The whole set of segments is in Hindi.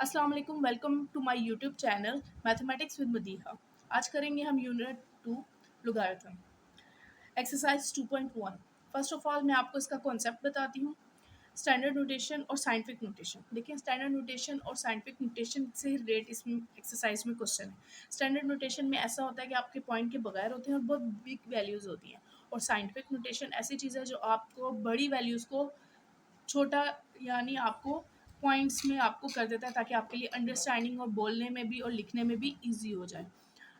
अस्सलाम वालेकुम, welcome to my YouTube channel mathematics with Madiha. आज करेंगे हम unit 2 logarithm exercise 2.1। First of all मैं आपको इसका कॉन्सेप्ट बताती हूँ। स्टैंडर्ड नोटेशन और साइंटिफिक नोटेशन। देखिए, स्टैंडर्ड नोटेशन और साइंटिफिक नोटेशन से रिलेटेड इसमें एक्सरसाइज में क्वेश्चन है। स्टैंडर्ड नोटेशन में ऐसा होता है कि आपके पॉइंट के बगैर होते हैं और बहुत बिग वैल्यूज़ होती हैं, और साइंटिफिक नोटेशन ऐसी चीज़ है जो आपको बड़ी वैल्यूज़ को छोटा, यानी आपको पॉइंट्स में आपको कर देता है, ताकि आपके लिए अंडरस्टैंडिंग और बोलने में भी और लिखने में भी ईजी हो जाए।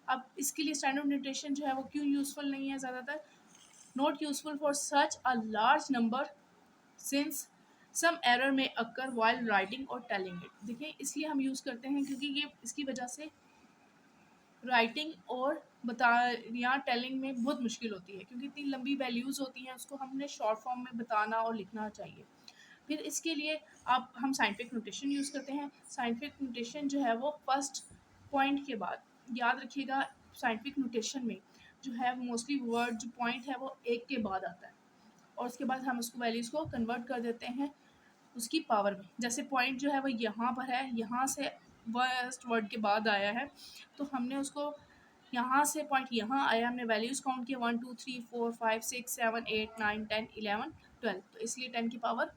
अब इसके लिए स्टैंडर्ड नोटेशन जो है वो क्यों यूज़फुल नहीं है ज़्यादातर? Not useful for such a large number since some error में अक्कर वाइल राइटिंग और टेलिंग इट। देखिए, इसलिए हम यूज़ करते हैं क्योंकि ये इसकी वजह से राइटिंग और बता या टेलिंग में बहुत मुश्किल होती है, क्योंकि इतनी लंबी वैल्यूज़ होती हैं, उसको हमने शॉर्ट फॉर्म में बताना और लिखना चाहिए। फिर इसके लिए आप हम साइंटिफिक नोटेशन यूज़ करते हैं। साइंटिफिक नोटेशन जो है वो फर्स्ट पॉइंट के बाद, याद रखिएगा, साइंटिफिक नोटेशन में जो है मोस्टली वर्ड जो पॉइंट है वो एक के बाद आता है, और उसके बाद हम उसको वैल्यूज़ को कन्वर्ट कर देते हैं उसकी पावर में। जैसे पॉइंट जो है वो यहाँ पर है, यहाँ से फर्स्ट वर्ड के बाद आया है, तो हमने उसको यहाँ से पॉइंट यहाँ आया, हमने वैल्यूज़ काउंट किया 1 2 3 4 5 6 7 8 9 10 11 12, तो इसलिए 10 की पावर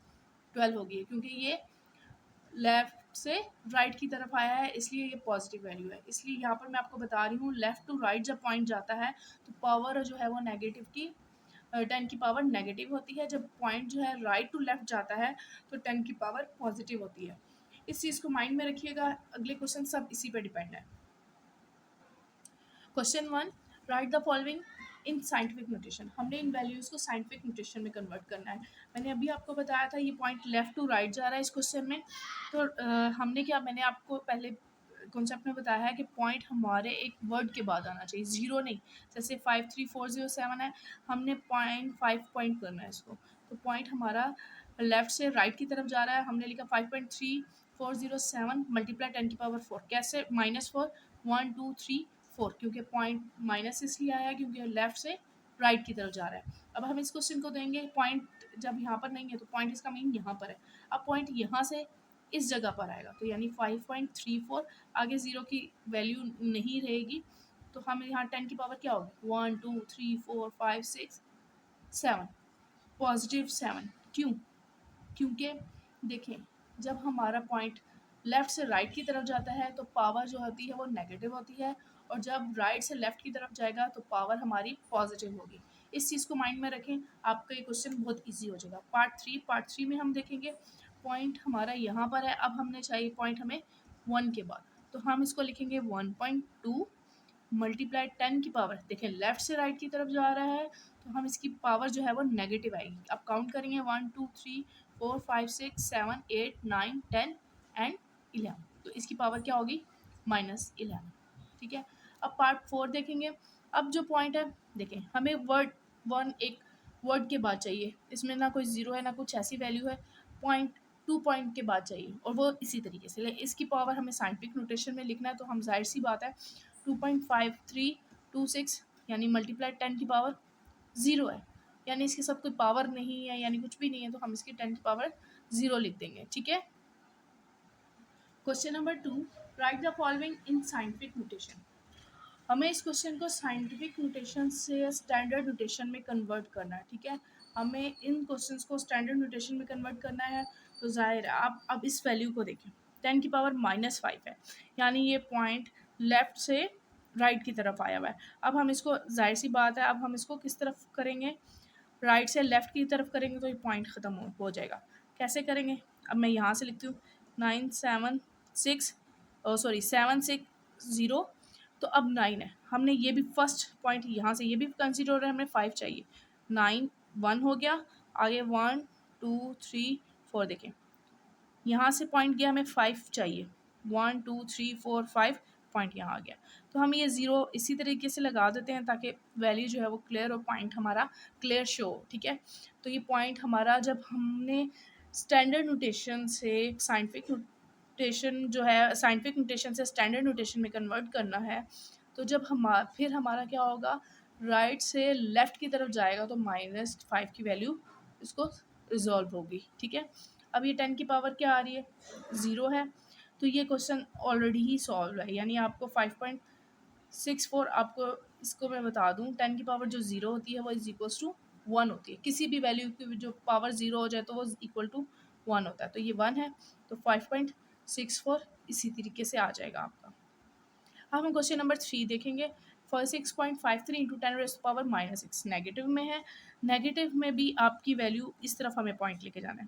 12 होगी, क्योंकि ये लेफ़्ट से राइट की तरफ आया है, इसलिए ये पॉजिटिव वैल्यू है। इसलिए यहाँ पर मैं आपको बता रही हूँ, लेफ़्ट टू राइट जब पॉइंट जाता है तो पावर जो है वो नेगेटिव की 10 की पावर नेगेटिव होती है। जब पॉइंट जो है राइट टू लेफ़्ट जाता है तो 10 की पावर पॉजिटिव होती है। इस चीज़ को माइंड में रखिएगा, अगले क्वेश्चन सब इसी पे डिपेंड है। Question 1, right the following in scientific notation. हमने इन वैल्यूज़ को साइंटिफिक नोटेशन में कन्वर्ट करना है। मैंने अभी आपको बताया था ये पॉइंट लेफ़्ट टू राइट जा रहा है इस क्वेश्चन में, तो हमने क्या, मैंने आपको पहले कॉन्सेप्ट में बताया है कि पॉइंट हमारे एक वर्ड के बाद आना चाहिए, ज़ीरो नहीं। जैसे 53407 है, हमने पॉइंट 5 पॉइंट करना है इसको, तो पॉइंट हमारा लेफ़्ट से राइट की तरफ जा रहा है। हमने लिखा 5.3407 मल्टीप्लाई 10 की पावर 4, कैसे? -4 1 2 3 4, क्योंकि पॉइंट माइनस इसलिए आया है क्योंकि लेफ्ट से राइट की तरफ जा रहा है। अब हम इस क्वेश्चन को देंगे पॉइंट जब यहाँ पर नहीं है, तो पॉइंट इसका मीन यहाँ पर है। अब पॉइंट यहाँ से इस जगह पर आएगा, तो यानी 5.34, आगे ज़ीरो की वैल्यू नहीं रहेगी, तो हम यहाँ 10 की पावर क्या होगी? 1 2 3 4 5 6 7, पॉजिटिव 7। क्यों? क्योंकि देखें, जब हमारा पॉइंट लेफ़्ट से राइट की तरफ जाता है तो पावर जो होती है वो नेगेटिव होती है, और जब राइट से लेफ़्ट की तरफ जाएगा तो पावर हमारी पॉजिटिव होगी। इस चीज़ को माइंड में रखें, आपका ये क्वेश्चन बहुत ईजी हो जाएगा। पार्ट 3 में हम देखेंगे पॉइंट हमारा यहाँ पर है, अब हमने चाहिए पॉइंट हमें 1 के बाद, तो हम इसको लिखेंगे 1.2 मल्टीप्लाई 10 की पावर, देखें लेफ्ट से राइट की तरफ जा रहा है, तो हम इसकी पावर जो है वो नेगेटिव आएगी। अब काउंट करेंगे 1 2 3 4 5 6 7 8 9 10 एंड 11, तो इसकी पावर क्या होगी? -11। ठीक है। अब पार्ट 4 देखेंगे। अब जो पॉइंट है, देखें हमें वर्ड वन एक वर्ड के बाद चाहिए, इसमें ना कोई ज़ीरो है ना कुछ ऐसी वैल्यू है, पॉइंट 2 पॉइंट के बाद चाहिए, और वो इसी तरीके से इसकी पावर हमें साइंटिफिक नोटेशन में लिखना है, तो हम जाहिर सी बात है 2.5326 यानी मल्टीप्लाई 10 की पावर 0 है, यानी इसके साथ कोई पावर नहीं है, यानी कुछ भी नहीं है, तो हम इसकी 10 की पावर 0 लिख देंगे। ठीक है। Question number 2, right the following in scientific notation. हमें इस क्वेश्चन को साइंटिफिक नोटेशन से स्टैंडर्ड नोटेशन में कन्वर्ट करना है। ठीक है, हमें इन क्वेश्चंस को स्टैंडर्ड नोटेशन में कन्वर्ट करना है, तो जाहिर है आप अब इस वैल्यू को देखें, 10 की पावर -5 है, यानी ये पॉइंट लेफ़्ट से राइट की तरफ आया हुआ है। अब हम इसको, जाहिर सी बात है, अब हम इसको किस तरफ करेंगे? राइट से लेफ़्ट की तरफ करेंगे तो ये पॉइंट ख़त्म हो जाएगा। कैसे करेंगे? अब मैं यहाँ से लिखती हूँ 7 6 0, तो अब 9 है, हमने ये भी फर्स्ट पॉइंट यहाँ से ये भी कंसीडर हो रहा है, हमें 5 चाहिए, 9 1 हो गया, आगे 1 2 3 4, देखें यहाँ से पॉइंट गया, हमें 5 चाहिए, 1 2 3 4 5 पॉइंट यहाँ आ गया, तो हम ये ज़ीरो इसी तरीके से लगा देते हैं ताकि वैल्यू जो है वो क्लियर और पॉइंट हमारा क्लियर शो हो। ठीक है, तो ये पॉइंट हमारा जब हमने स्टैंडर्ड नोटेशन से साइंटिफिक नोटेशन जो है, साइंटिफिक नोटेशन से स्टैंडर्ड नोटेशन में कन्वर्ट करना है, तो जब फिर हमारा क्या होगा, राइट से लेफ़्ट की तरफ जाएगा तो -5 की वैल्यू इसको रिजॉल्व होगी। ठीक है, अब ये 10 की पावर क्या आ रही है? 0 है, तो ये क्वेश्चन ऑलरेडी ही सॉल्व है, यानी आपको 5.64 आपको इसको मैं बता दूं 10 की पावर जो 0 होती है वो इज इक्वल्स टू 1 होती है। किसी भी वैल्यू की जो पावर 0 हो जाए तो वो इक्वल टू 1 होता है, तो ये 1 है, तो 5.64 इसी तरीके से आ जाएगा आपका। अब हम क्वेश्चन नंबर 3 देखेंगे। फॉर 6.53 इंटू 10⁻⁻6 नेगेटिव में है। नेगेटिव में भी आपकी वैल्यू इस तरफ हमें पॉइंट लेके जाना है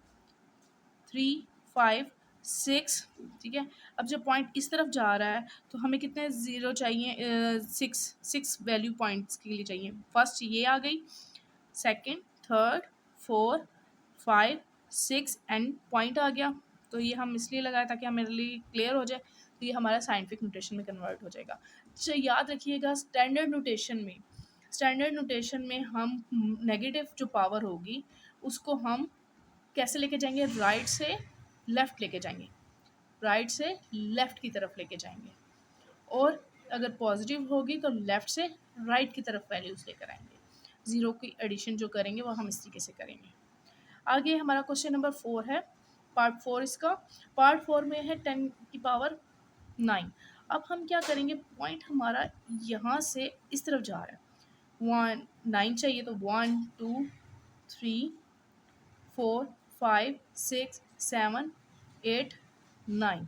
3, 5, 6, ठीक है। अब जब पॉइंट इस तरफ जा रहा है तो हमें कितने ज़ीरो चाहिए, 6 वैल्यू पॉइंट्स के लिए चाहिए। फर्स्ट ये आ गई, सेकंड, थर्ड, 4, 5, 6 एंड पॉइंट आ गया। तो ये हम इसलिए लगाया ताकि हमारे लिए क्लियर हो जाए, तो ये हमारा साइंटिफिक नोटेशन में कन्वर्ट हो जाएगा। तो याद रखिएगा स्टैंडर्ड नोटेशन में हम नेगेटिव जो पावर होगी उसको हम कैसे लेके जाएंगे, राइट से लेफ़्ट लेके जाएंगे, राइट से लेफ़्ट की तरफ लेके जाएंगे, और अगर पॉजिटिव होगी तो लेफ़्ट से राइट की तरफ वैल्यूज़ लेकर आएंगे। ज़ीरो की एडिशन जो करेंगे वो हम इस तरीके से करेंगे। आगे हमारा क्वेश्चन नंबर 4 है, पार्ट 4 इसका। पार्ट 4 में है 10 की पावर 9। अब हम क्या करेंगे, पॉइंट हमारा यहाँ से इस तरफ जा रहा है, 9 चाहिए, तो 1, 2, 3, 4, 5, 6, 7, 8, 9।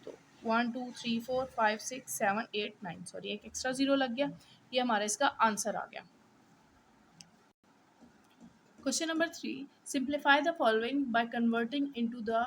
तो 1, 2, 3, 4, 5, 6, 7, 8, 9, सॉरी एक एक्स्ट्रा ज़ीरो लग गया। ये हमारा इसका आंसर आ गया। Question number 3, simplify the following by converting into the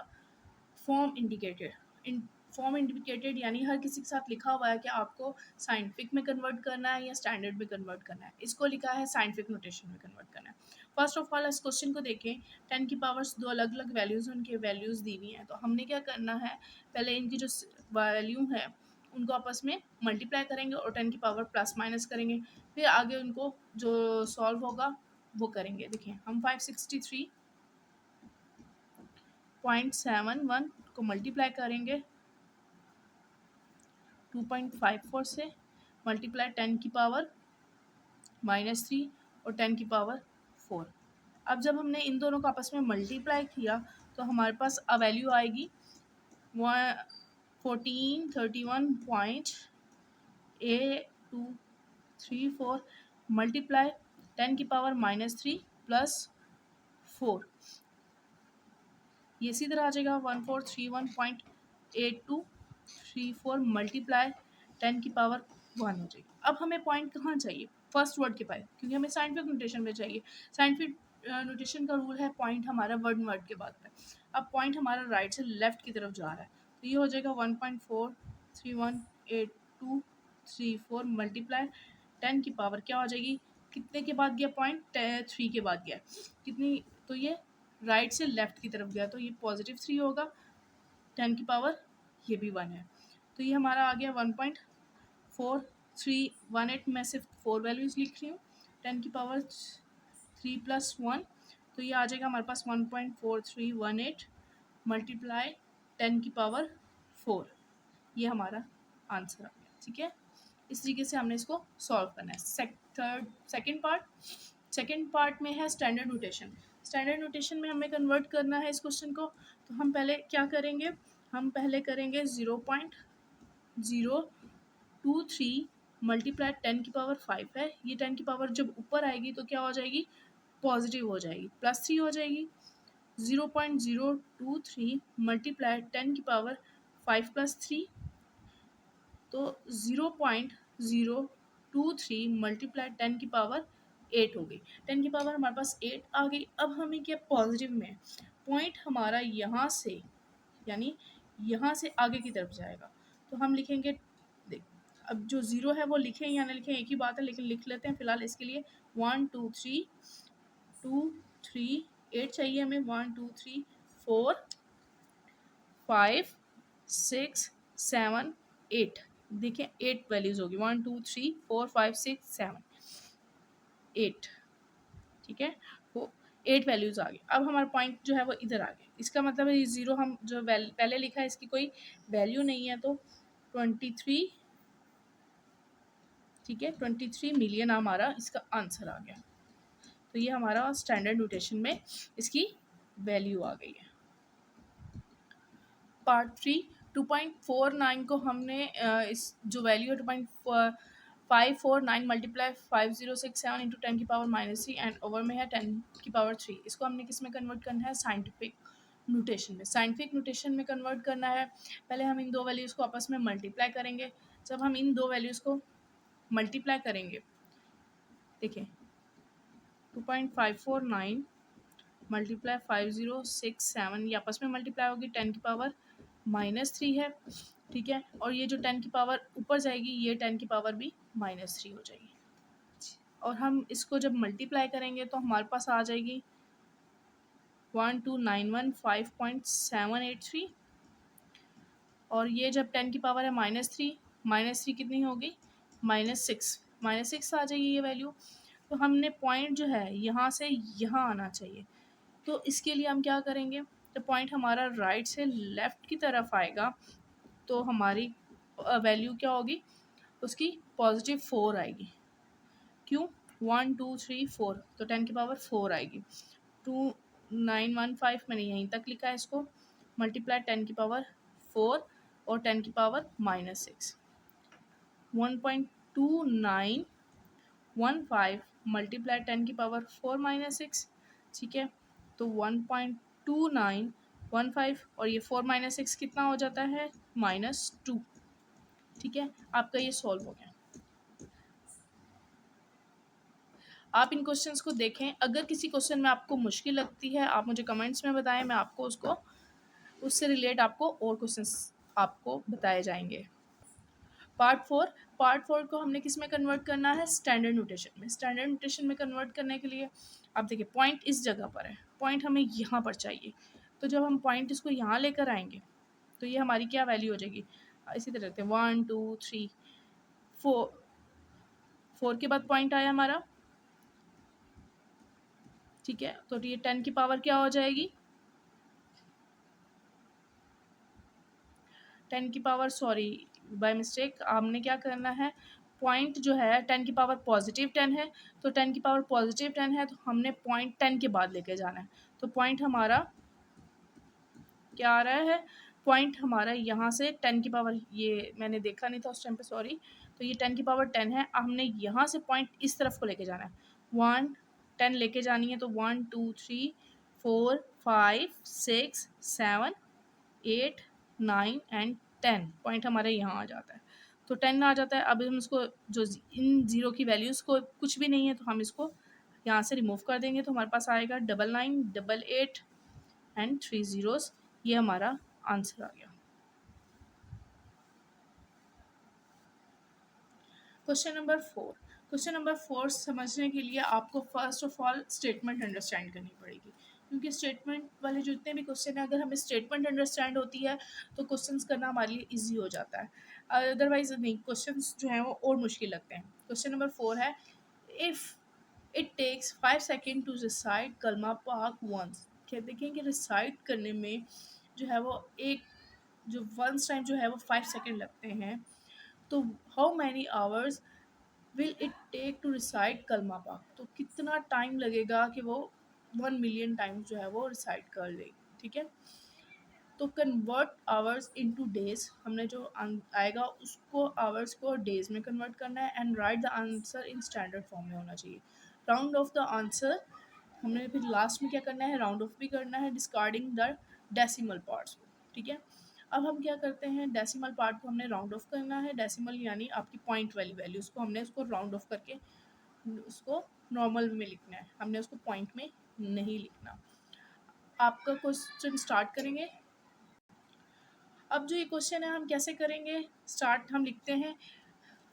form indicated. In form indicated यानी हर किसी के साथ लिखा हुआ है कि आपको साइंटिफिक में कन्वर्ट करना है या स्टैंडर्ड में कन्वर्ट करना है। इसको लिखा है साइंटिफिक नोटेशन में कन्वर्ट करना है। फर्स्ट ऑफ ऑल इस क्वेश्चन को देखें, 10 की पावर्स दो अलग अलग वैल्यूज़ उनकी वैल्यूज़ दी हुई हैं, तो हमने क्या करना है, पहले इनकी जो वैल्यू है उनको आपस में मल्टीप्लाई करेंगे और 10 की पावर प्लस माइनस करेंगे, फिर आगे उनको जो सॉल्व होगा वो करेंगे। देखिए हम 563.71 को मल्टीप्लाई करेंगे 2.54 से, मल्टीप्लाई 10 की पावर -3 और 10 की पावर 4। अब जब हमने इन दोनों को आपस में मल्टीप्लाई किया तो हमारे पास वैल्यू आएगी 1431.8234 मल्टीप्लाई 10 की पावर -3 प्लस 4, ये इसी तरह आ जाएगा 1431.8234 मल्टीप्लाई 10 की पावर 1 हो जाएगी। अब हमें पॉइंट कहाँ चाहिए, फर्स्ट वर्ड के पास, क्योंकि हमें साइंटिफिक नोटेशन में चाहिए। साइंटिफिक नोटेशन का रूल है पॉइंट हमारा वर्ड के बाद में। अब पॉइंट हमारा राइट से लेफ्ट की तरफ जा रहा है, तो ये हो जाएगा 1.4318234 मल्टीप्लाई 10 की पावर क्या हो जाएगी, कितने के बाद गया पॉइंट, 3 के बाद गया कितनी, तो ये राइट से लेफ्ट की तरफ गया, तो ये +3 होगा। 10 की पावर ये भी 1 है, तो ये हमारा आ गया 1.4318। मैं सिर्फ 4 वैल्यूज़ लिख रही हूँ, 10 की पावर 3 + 1, तो ये आ जाएगा हमारे पास 1.4318 मल्टीप्लाई 10 की पावर 4। ये हमारा आंसर आ गया, ठीक है। इस तरीके से हमने इसको सॉल्व करना है। सेकेंड पार्ट में है स्टैंडर्ड नोटेशन। स्टैंडर्ड नोटेशन में हमें कन्वर्ट करना है इस क्वेश्चन को, तो हम पहले क्या करेंगे, हम पहले करेंगे 0.023 मल्टीप्लाई 10 की पावर 5 है, ये 10 की पावर जब ऊपर आएगी तो क्या हो जाएगी, पॉजिटिव हो जाएगी, +3 हो जाएगी। 0.023 मल्टीप्लाई 10 की पावर 5 + 3, तो 0.023 मल्टीप्लाई 10 की पावर 8 हो गई। 10 की पावर हमारे पास 8 आ गई। अब हमें क्या, पॉजिटिव में पॉइंट हमारा यहाँ से, यानी यहाँ से आगे की तरफ जाएगा, तो हम लिखेंगे, देख अब जो ज़ीरो है वो लिखें या ना लिखें एक ही बात है, लेकिन लिख लेते हैं फ़िलहाल इसके लिए। 1 2 3 2 3 8 चाहिए हमें, 1 2 3 4 5 6 7 8। देखिए 8 वैल्यूज़ होगी, 1 2 3 4 5 6 7 8, ठीक है, वो 8 वैल्यूज़ आ गई। अब हमारा पॉइंट जो है वो इधर आ गया, इसका मतलब है ये ज़ीरो हम जो पहले लिखा है इसकी कोई वैल्यू नहीं है, तो 23, ठीक है, 23 मिलियन हमारा इसका आंसर आ गया। तो ये हमारा स्टैंडर्ड नोटेशन में इसकी वैल्यू आ गई है। पार्ट 3 2.49 को हमने इस जो वैल्यू है 2.549 मल्टीप्लाई 5067 इंटू 10⁻³ एंड ओवर में है 10⁻³। इसको हमने किस में कन्वर्ट करना है, साइंटिफिक नोटेशन में। साइंटिफिक नोटेशन में कन्वर्ट करना है, पहले हम इन दो वैल्यूज़ को आपस में मल्टीप्लाई करेंगे। जब हम इन दो वैल्यूज़ को मल्टीप्लाई करेंगे, देखिए 2.549 मल्टीप्लाई 5067 ये आपस में मल्टीप्लाई होगी, 10⁻³ है, ठीक है। और ये जो 10 ऊपर जाएगी, ये 10 भी -3 हो जाएगी। और हम इसको जब मल्टीप्लाई करेंगे तो हमारे पास आ जाएगी 12915.783। और ये जब 10 की पावर है -3 कितनी होगी, -6 आ जाएगी ये वैल्यू। तो हमने पॉइंट जो है यहाँ से यहाँ आना चाहिए। तो इसके लिए हम क्या करेंगे, तो पॉइंट हमारा राइट से लेफ़्ट की तरफ आएगा, तो हमारी वैल्यू क्या होगी, उसकी +4 आएगी। क्यों, 1 2 3 4, तो 10⁻⁴ आएगी। 2915 मैंने यहीं तक लिखा है, इसको मल्टीप्लाई 10⁻⁴ और 10⁻⁻6 1.2915 मल्टीप्लाई 10⁻⁴ - 6, ठीक है। तो 1.2915 और ये 4 - 6 कितना हो जाता है, -2, ठीक है। आपका ये सॉल्व हो गया। आप इन क्वेश्चंस को देखें, अगर किसी क्वेश्चन में आपको मुश्किल लगती है आप मुझे कमेंट्स में बताएं, मैं आपको उससे रिलेट आपको और क्वेश्चंस आपको बताए जाएंगे। पार्ट 4 को हमने किस में कन्वर्ट करना है, स्टैंडर्ड नोटेशन में। स्टैंडर्ड नोटेशन में कन्वर्ट करने के लिए आप देखिए, पॉइंट इस जगह पर है, पॉइंट हमें यहाँ पर चाहिए। तो जब हम पॉइंट इसको यहाँ लेकर आएंगे तो ये हमारी क्या वैल्यू हो जाएगी, इसी तरह रखते हैं 1 2 3 4 के बाद पॉइंट आया हमारा, ठीक है। तो ये 10 की पावर क्या हो जाएगी, 10 की पावर, सॉरी बाय मिस्टेक हमने क्या करना है, पॉइंट जो है 10 की पावर +10 है, तो 10 की पावर +10 है, तो हमने पॉइंट 10 के बाद लेके जाना है। तो पॉइंट हमारा क्या आ रहा है, पॉइंट हमारा यहाँ से 10 की पावर, ये मैंने देखा नहीं था उस टाइम पे, सॉरी। तो ये 10 की पावर 10 है, हमने यहाँ से पॉइंट इस तरफ को लेके जाना है, 1 10 लेके जानी है। तो 1 2 3 4 5 6 7 8 9 एंड 10 पॉइंट हमारे यहाँ आ जाता है। तो 10 आ जाता है। अब हम इसको जो इन ज़ीरो की वैल्यूज़ को कुछ भी नहीं है, तो हम इसको यहाँ से रिमूव कर देंगे, तो हमारे पास आएगा 99 88 एंड 3 ज़ीरोज़। ये हमारा आंसर आ गया। क्वेश्चन नंबर 4 समझने के लिए आपको first of all statement understand करनी पड़ेगी, क्योंकि स्टेटमेंट वाले जितने भी क्वेश्चन हैं, अगर हमें स्टेटमेंट अंडरस्टैंड होती है तो क्वेश्चंस करना हमारे लिए इजी हो जाता है, अदरवाइज नहीं, क्वेश्चंस जो हैं वो और मुश्किल लगते हैं। क्वेश्चन नंबर 4 है, if it takes 5 second to recite कलमा पाक वंस। क्या देखें कि रिसाइट करने में जो है वो एक जो वंस टाइम जो है वो 5 सेकेंड लगते हैं, तो how many hours will it take to recite कलमा पाक, तो कितना टाइम लगेगा कि वो 1 मिलियन टाइम्स जो है वो रिसाइट कर ले, ठीक है। तो कन्वर्ट आवर्स इनटू डेज, हमने जो आएगा उसको आवर्स को डेज में कन्वर्ट करना है, and right the answer in standard form में होना चाहिए। राउंड ऑफ द आंसर, हमने फिर लास्ट में क्या करना है, राउंड ऑफ भी करना है, डिस्कार्डिंग द डेसिमल पार्ट्स को, ठीक है। अब हम क्या करते हैं, डेसिमल पार्ट को हमने राउंड ऑफ करना है, डेसिमल यानी आपकी पॉइंट वाली वैल्यूज़ को हमने उसको राउंड ऑफ करके उसको नॉर्मल में लिखना है, हमने उसको पॉइंट में नहीं लिखना। आपका क्वेश्चन स्टार्ट करेंगे। अब जो ये क्वेश्चन है हम कैसे करेंगे स्टार्ट, हम लिखते हैं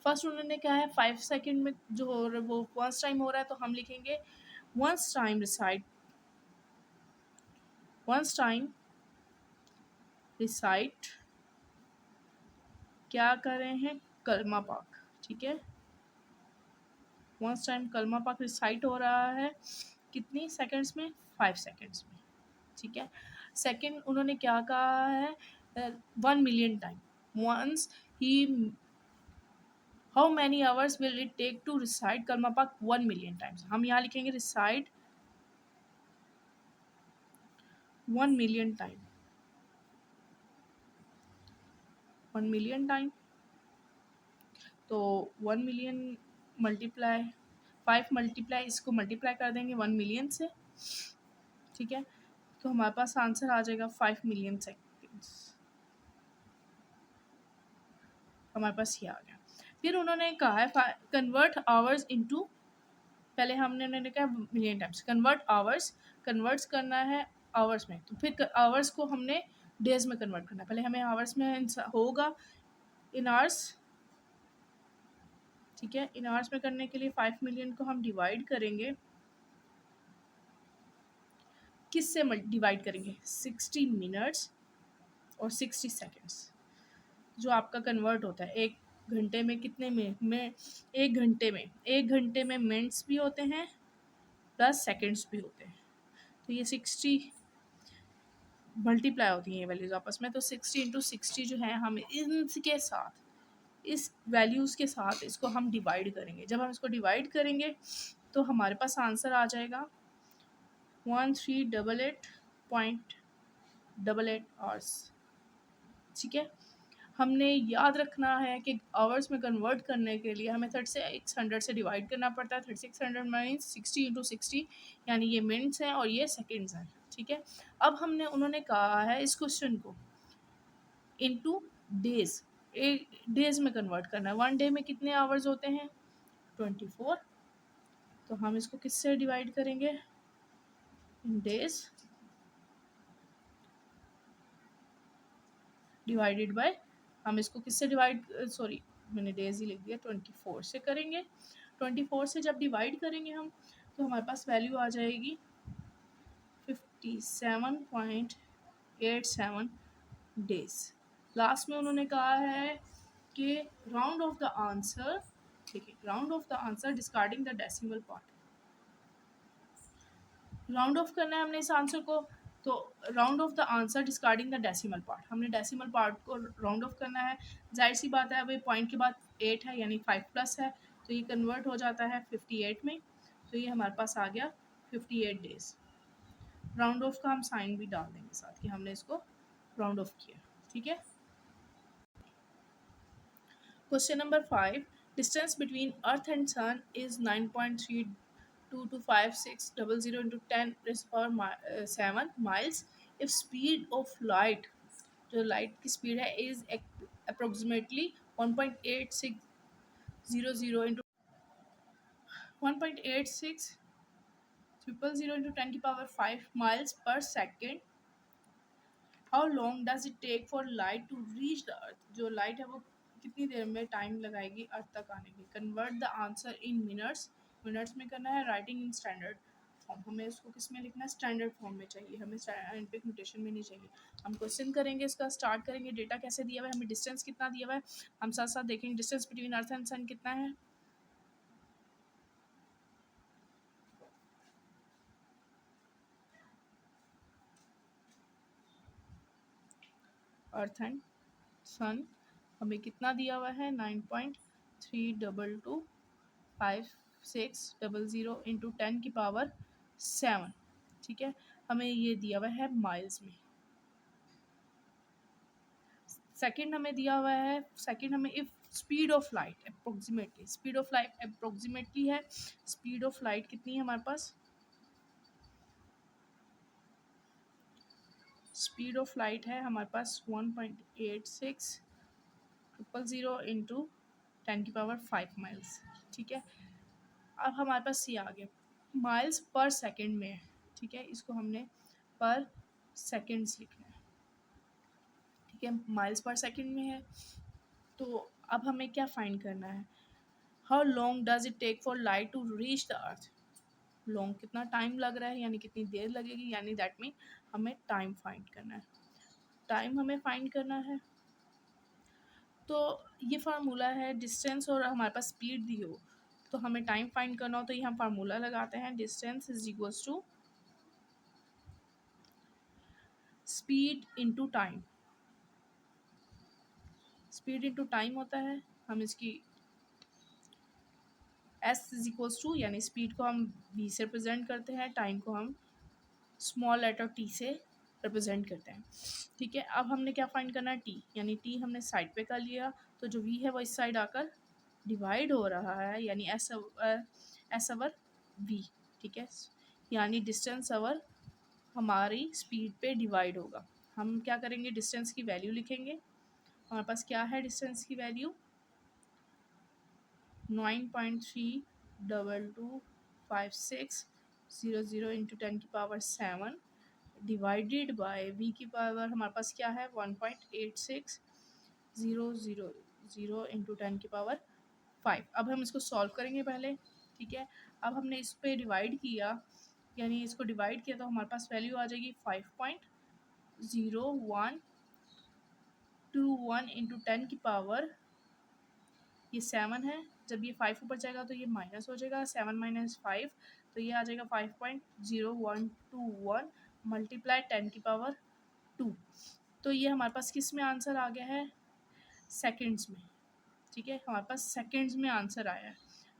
फर्स्ट उन्होंने क्या है 5 सेकंड में जो हो रहा है वो वंस टाइम हो रहा है, तो हम लिखेंगे once time recite, once time recite क्या कर रहे हैं, कलमा पाक, ठीक है। वंस टाइम कलमा पाक रिसाइट हो रहा है कितनी सेकंड्स में, 5 सेकंड्स में, ठीक है। सेकंड उन्होंने क्या कहा है, 1 मिलियन टाइम, वंस ही, how many hours will it take to recite कलमा पाक 1 मिलियन टाइम्स, हम यहाँ लिखेंगे recite 1 million time, 1 million time, तो 1 मिलियन मल्टीप्लाई 5 मल्टीप्लाई इसको मल्टीप्लाई कर देंगे 1 मिलियन से, ठीक है, तो हमारे पास आंसर आ जाएगा 5 मिलियन सेकेंड्स। हमारे पास ये आ गया। फिर उन्होंने कहा है कन्वर्ट आवर्स इनटू, पहले हमने उन्होंने कहा million times, convert hours, converts करना है आवर्स में, तो फिर आवर्स को हमने डेज में कन्वर्ट करना है। पहले हमें आवर्स में होगा इन आवर्स, ठीक है, इन आवर्स में करने के लिए 5 मिलियन को हम डिवाइड करेंगे, किससे डिवाइड करेंगे, 60 मिनट्स और 60 सेकेंड्स, जो आपका कन्वर्ट होता है एक घंटे में कितने में एक घंटे में मिनट्स भी होते हैं प्लस सेकेंड्स भी होते हैं, तो ये 60 मल्टीप्लाई होती हैं ये वैल्यूज़ आपस में, तो 60 इंटू 60 जो है हम इनके साथ, इस वैल्यूज़ के साथ इसको हम डिवाइड करेंगे। जब हम इसको डिवाइड करेंगे तो हमारे पास आंसर आ जाएगा 1388.88 आवर्स, ठीक है। हमने याद रखना है कि आवर्स में कन्वर्ट करने के लिए हमें 3600 से डिवाइड करना पड़ता है। 3600 मीन्स 60 इंटू 60, यानी ये मिनट्स हैं और ये सेकेंड्स हैं, ठीक है। अब हमने उन्होंने कहा है इस क्वेश्चन को इनटू डेज, डेज में कन्वर्ट करना है। 1 डे में कितने आवर्स होते हैं, 24, तो हम इसको किससे डिवाइड करेंगे, इन डेज डिवाइडेड बाय, हम इसको किससे डिवाइड, सॉरी मैंने डेज ही लिख दिया, 24 से करेंगे। 24 से जब डिवाइड करेंगे हम, तो हमारे पास वैल्यू आ जाएगी 57.87 डेज। लास्ट में उन्होंने कहा है कि राउंड ऑफ द आंसर, देखिए round of the answer discarding the decimal part, round of करना है हमने इस आंसर को, तो round of the answer discarding the decimal part, हमने डेसिमल पार्ट को राउंड ऑफ करना है। जाहिर सी बात है, अब ये पॉइंट के बाद 8 है यानी 5 प्लस है, तो ये कन्वर्ट हो जाता है 58 में, तो ये हमारे पास आ गया 58 डेज। राउंड ऑफ का हम साइन भी डाल देंगे साथ कि हमने इसको राउंड ऑफ किया, ठीक है। Question number 5, distance between earth and sun is 9.322560 into 10 raised to power 7 miles if speed of light, जो लाइट की स्पीड है इज अप्रोक्सीमेटली 1.8600 into 1.8600 into 10 की power 5 miles per second, how long does it take for light to reach the earth, जो लाइट है वो कितनी देर में टाइम लगाएगी अर्थ तक आने की। Convert the answer in minutes, minutes में करना है, राइटिंग इन स्टैंडर्ड फॉर्म, हमें इसको किस में लिखना है, स्टैंडर्ड फॉर्म में चाहिए, हमें साइंटिफिक नोटेशन में नहीं चाहिए। हम क्वेश्चन करेंगे, इसका स्टार्ट करेंगे, डेटा कैसे दिया हुआ है, हमें डिस्टेंस कितना दिया हुआ है, हम साथ साथ देखेंगे डिस्टेंस बिटवीन अर्थ एंड सन कितना है। अर्थ एंड सन हमें कितना दिया हुआ है, 9.322560 इंटू 10 की पावर 7, ठीक है। हमें ये दिया हुआ है माइल्स में। सेकंड हमें दिया हुआ है, सेकंड हमें if speed of light approximately, speed of light approximately है, स्पीड ऑफ लाइट कितनी है हमारे पास, स्पीड ऑफ लाइट है हमारे पास 1.8600 इंटू 10 की पावर 5 माइल्स, ठीक है। अब हमारे पास ये आ गया माइल्स पर सेकंड में है, ठीक है, इसको हमने पर सेकंड्स लिखना है, ठीक है, माइल्स पर सेकंड में है। तो अब हमें क्या फाइंड करना है, how long does it take for light to reach the earth, long कितना टाइम लग रहा है यानी कितनी देर लगेगी, यानी दैट मीन हमें टाइम फाइंड करना है, टाइम हमें फाइंड करना है। तो ये फार्मूला है, डिस्टेंस और हमारे पास स्पीड दी हो तो हमें टाइम फाइंड करना हो, तो ये हम फार्मूला लगाते हैं, distance is equals to speed into time, speed into time होता है। हम इसकी एस इज इक्वल्स टू, यानी स्पीड को हम v से रिप्रेजेंट करते हैं, टाइम को हम स्मॉल लेटर t से रिप्रेजेंट करते हैं। ठीक है, अब हमने क्या फाइंड करना है, टी, यानी टी हमने साइड पे कर लिया, तो जो वी है वो इस साइड आकर डिवाइड हो रहा है, यानी एस अवर वी। ठीक है, यानी डिस्टेंस अवर हमारी स्पीड पे डिवाइड होगा। हम क्या करेंगे, डिस्टेंस की वैल्यू लिखेंगे। हमारे पास क्या है डिस्टेंस की value, 9.322600 into 10⁻7 divided by v की पावर हमारे पास क्या है, 1.8600 इंटू 10⁻5। अब हम इसको सॉल्व करेंगे पहले। ठीक है, अब हमने इस पे डिवाइड किया, यानी इसको डिवाइड किया, तो हमारे पास वैल्यू आ जाएगी 5.0121 इंटू 10⁻, ये 7 है। जब ये 5 ऊपर जाएगा तो ये माइनस हो जाएगा, 7 माइनस 5, तो ये आ जाएगा 5.0121 मल्टीप्लाई 10⁻2। तो ये हमारे पास किस में आंसर आ गया है, सेकंड्स में। ठीक है, हमारे पास सेकंड्स में आंसर आया है।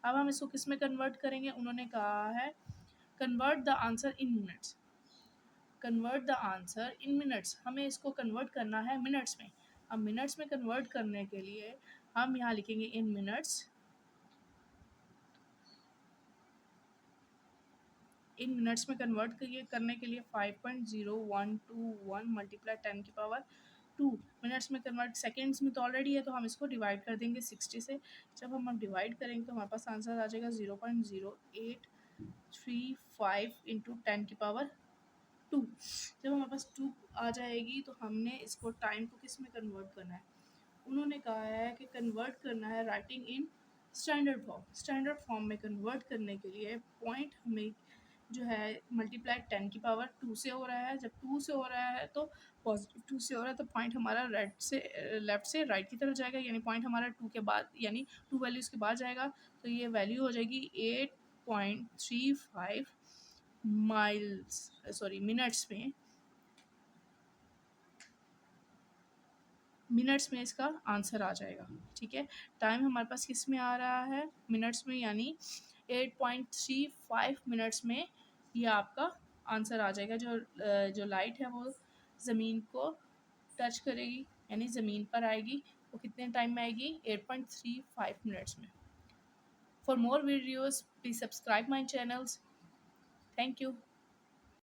अब हम इसको किस में कन्वर्ट करेंगे, उन्होंने कहा है convert the answer in minutes. Convert the answer in minutes, हमें इसको कन्वर्ट करना है मिनट्स में। अब मिनट्स में कन्वर्ट करने के लिए हम यहाँ लिखेंगे इन मिनट्स। इन मिनट्स में कन्वर्ट करने के लिए 5.0121 मल्टीप्लाई 10⁻2 मिनट्स में कन्वर्ट, सेकेंड्स में तो ऑलरेडी है तो हम इसको डिवाइड कर देंगे 60 से। जब हम डिवाइड करेंगे तो हमारे पास आंसर आ जाएगा 0.0835 इंटू 10⁻2। जब हमारे पास 2 आ जाएगी तो हमने इसको टाइम को किस में कन्वर्ट करना है, उन्होंने कहा है कि कन्वर्ट करना है writing in standard form. Standard form में कन्वर्ट करने के लिए पॉइंट हमें जो है मल्टीप्लाई 10⁻2 से हो रहा है। जब 2 से हो रहा है तो पॉजिटिव 2 से हो रहा है, तो पॉइंट हमारा लेफ्ट से राइट की तरफ जाएगा, यानी पॉइंट हमारा 2 के बाद, यानी 2 वैल्यूज़ के बाद जाएगा। तो ये वैल्यू हो जाएगी 8.35 माइल्स, सॉरी मिनट्स में। मिनट्स में इसका आंसर आ जाएगा। ठीक है, टाइम हमारे पास किस में आ रहा है, मिनट्स में, यानी 8.35 मिनट्स में ये आपका आंसर आ जाएगा। जो लाइट है वो ज़मीन को टच करेगी, यानी ज़मीन पर आएगी, वो कितने टाइम में आएगी, 8.35 मिनट्स में। For more videos please subscribe my channels. Thank you.